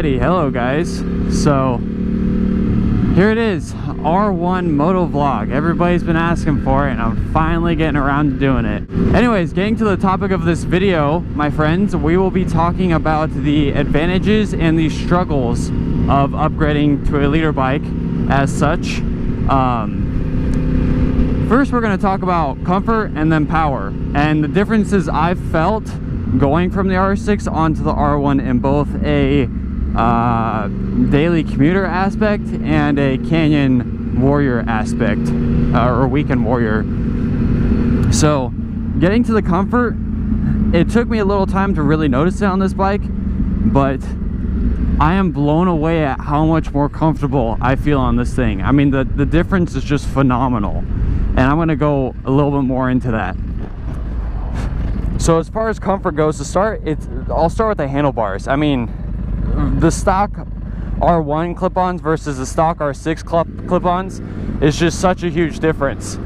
Alrighty, hello guys. So here it is, R1 moto vlog. Everybody's been asking for it and I'm finally getting around to doing it. Anyways, getting to the topic of this video, my friends, we will be talking about the advantages and the struggles of upgrading to a leader bike as such. First we're going to talk about comfort and then power and the differences I've felt going from the R6 onto the R1 in both a daily commuter aspect and a canyon warrior aspect, or weekend warrior. So getting to the comfort, it took me a little time to really notice it on this bike, but I am blown away at how much more comfortable I feel on this thing. I mean, the difference is just phenomenal, and I'm going to go a little bit more into that. So as far as comfort goes, to start, I'll start with the handlebars. I mean, the stock R1 clip-ons versus the stock R6 clip-ons is just such a huge difference.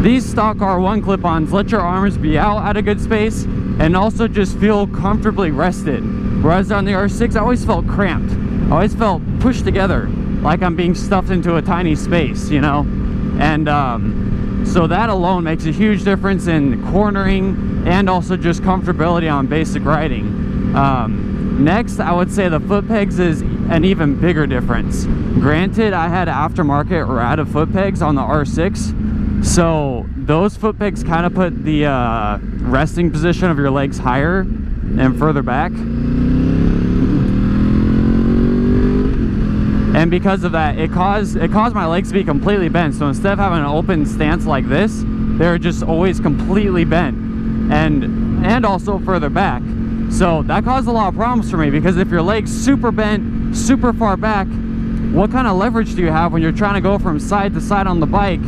These stock R1 clip-ons let your arms be out at a good space and also just feel comfortably rested. Whereas on the R6, I always felt cramped. I always felt pushed together, like I'm being stuffed into a tiny space, you know? And so that alone makes a huge difference in cornering and also just comfortability on basic riding. Next, I would say the Footpegs is an even bigger difference. Granted, I had aftermarket Rada Footpegs on the R6, so those Footpegs kind of put the resting position of your legs higher and further back. And because of that, it caused my legs to be completely bent. So instead of having an open stance like this, they're just always completely bent and also further back. So that caused a lot of problems for me, because if your leg's super bent, super far back, what kind of leverage do you have when you're trying to go from side to side on the bike,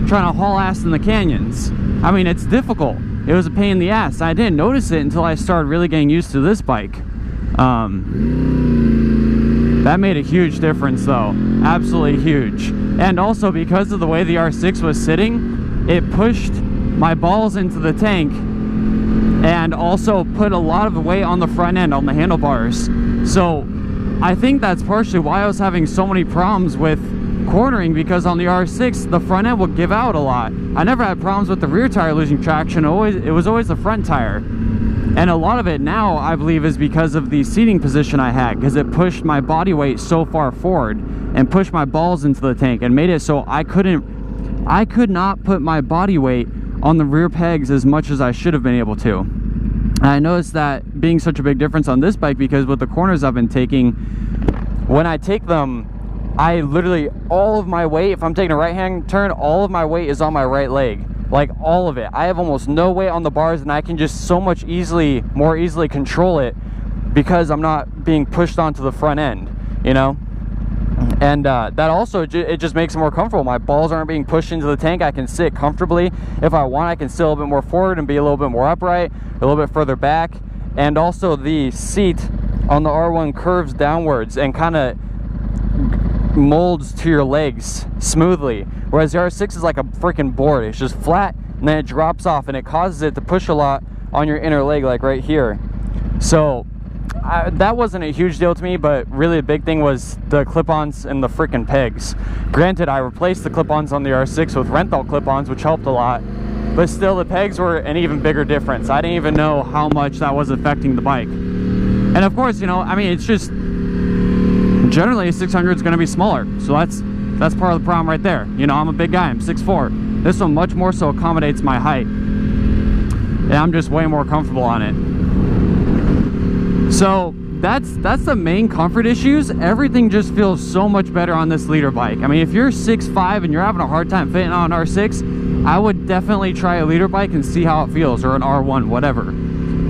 trying to haul ass in the canyons? I mean, it's difficult. It was a pain in the ass. I didn't notice it until I started really getting used to this bike. That made a huge difference though, absolutely huge. And also because of the way the R6 was sitting, it pushed my balls into the tank and also put a lot of weight on the front end, on the handlebars. So I think that's partially why I was having so many problems with cornering, because on the R6 the front end would give out a lot. I never had problems with the rear tire losing traction. It was always the front tire. And a lot of it now, I believe, is because of the seating position I had, because it pushed my body weight so far forward and pushed my balls into the tank and made it so I could not put my body weight on the rear pegs as much as I should have been able to. And I noticed that being such a big difference on this bike, because with the corners I've been taking, when I take them, I literally, all of my weight, if I'm taking a right-hand turn, all of my weight is on my right leg. Like all of it. I have almost no weight on the bars, and I can just so much more easily control it because I'm not being pushed onto the front end, you know? And that also, it just makes it more comfortable. My balls aren't being pushed into the tank. I can sit comfortably. If I want, I can sit a little bit more forward and be a little bit more upright, a little bit further back. And also the seat on the R1 curves downwards and kind of molds to your legs smoothly, whereas the R6 is like a freaking board. It's just flat and then it drops off, and it causes it to push a lot on your inner leg, like right here. So that wasn't a huge deal to me, but really the big thing was the clip-ons and the freaking pegs. Granted, I replaced the clip-ons on the R6 with Renthal clip-ons, which helped a lot, but still the pegs were an even bigger difference. I didn't even know how much that was affecting the bike. And of course, you know, I mean, it's just generally a 600 is going to be smaller, so that's part of the problem right there. You know, I'm a big guy, I'm 6'4". This one much more so accommodates my height, and I'm just way more comfortable on it. So that's the main comfort issues. Everything just feels so much better on this leader bike. I mean, if you're 6'5" and you're having a hard time fitting on an R6, I would definitely try a leader bike and see how it feels, or an R1, whatever.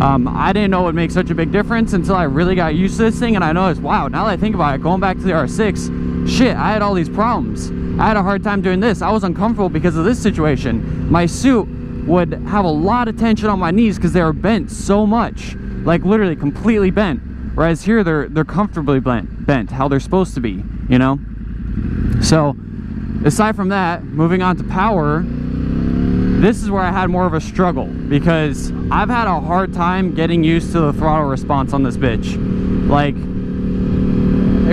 I didn't know it would make such a big difference until I really got used to this thing, and I noticed, wow, now that I think about it, going back to the R6, shit, I had all these problems. I had a hard time doing this. I was uncomfortable because of this situation. My suit would have a lot of tension on my knees because they were bent so much, like literally completely bent. Whereas here, they're comfortably bent, how they're supposed to be, you know? So, aside from that, moving on to power, this is where I had more of a struggle, because I've had a hard time getting used to the throttle response on this bitch. Like,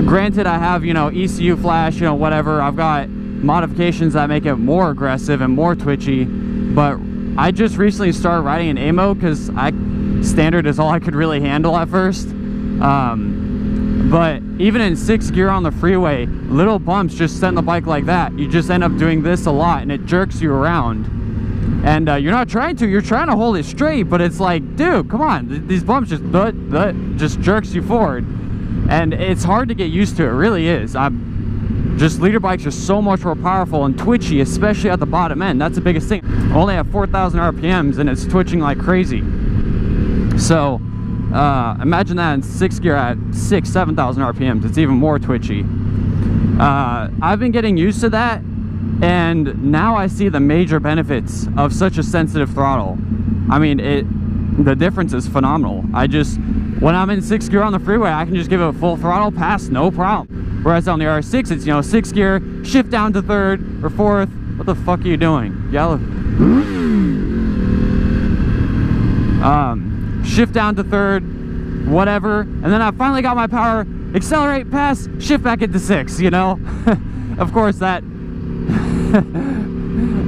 Granted, I have, you know, ECU flash, you know, whatever. I've got modifications that make it more aggressive and more twitchy, but I just recently started riding in A mode because standard is all I could really handle at first. But even in 6th gear on the freeway, little bumps just send the bike like that. You just end up doing this a lot and it jerks you around. And you're not trying to, you're trying to hold it straight, but it's like, dude, come on, these bumps just jerks you forward. And it's hard to get used to, it really is. Just leader bikes are so much more powerful and twitchy, especially at the bottom end. That's the biggest thing. I only have 4,000 RPMs and it's twitching like crazy. So imagine that in 6th gear at 7,000 RPMs. It's even more twitchy. I've been getting used to that, and now I see the major benefits of such a sensitive throttle. I mean, the difference is phenomenal. When I'm in 6th gear on the freeway, I can just give it a full throttle pass, no problem. Whereas on the R6, it's, you know, 6th gear, shift down to 3rd or 4th. What the fuck are you doing? Yellow. Shift down to 3rd, whatever. And then I finally got my power, accelerate, pass, shift back into 6, you know? Of course, that...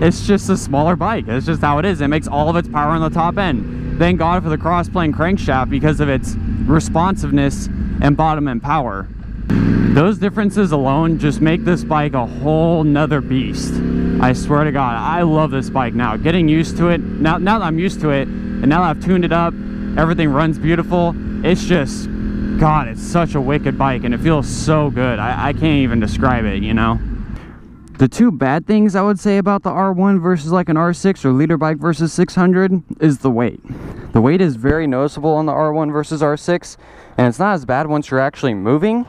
it's just a smaller bike. It's just how it is. It makes all of its power on the top end. Thank God for the cross-plane crankshaft because of its responsiveness and bottom end power. Those differences alone just make this bike a whole nother beast. I swear to God, I love this bike now. Getting used to it, now that I'm used to it, and now that I've tuned it up, everything runs beautiful. It's just, God, it's such a wicked bike, and it feels so good. I can't even describe it, you know? The two bad things I would say about the R1 versus like an R6 or leader bike versus 600 is the weight. The weight is very noticeable on the R1 versus R6, and it's not as bad once you're actually moving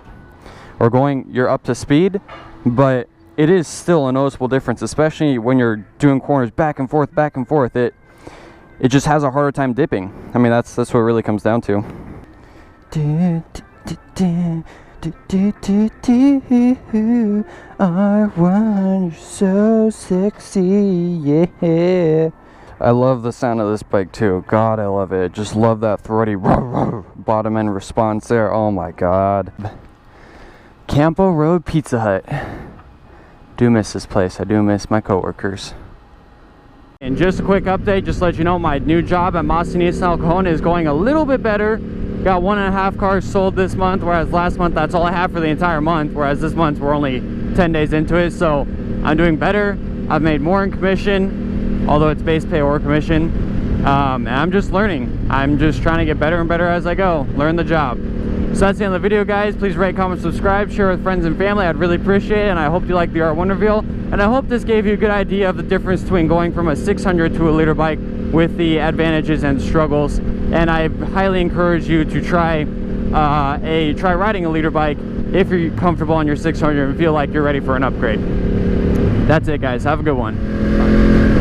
or you're up to speed, but it is still a noticeable difference, especially when you're doing corners back and forth, back and forth. It just has a harder time dipping. I mean, that's what it really comes down to. R1, you're so sexy, yeah. I love the sound of this bike too. God, I love it. Just love that throaty bottom end response there. Oh my God. Campo Road Pizza Hut. Do miss this place. I do miss my coworkers. And just a quick update, just to let you know, my new job at Nissan El Cajon is going a little bit better. Got 1.5 cars sold this month, whereas last month that's all I have for the entire month, whereas this month we're only 10 days into it. So I'm doing better. I've made more in commission, although it's base pay or commission. And I'm just learning. I'm just trying to get better and better as I go. Learn the job. So that's the end of the video, guys. Please rate, comment, subscribe, share with friends and family. I'd really appreciate it, and I hope you like the R1 reveal. And I hope this gave you a good idea of the difference between going from a 600 to a leader bike with the advantages and struggles. And I highly encourage you to try riding a leader bike if you're comfortable on your 600 and feel like you're ready for an upgrade. That's it, guys. Have a good one. Bye.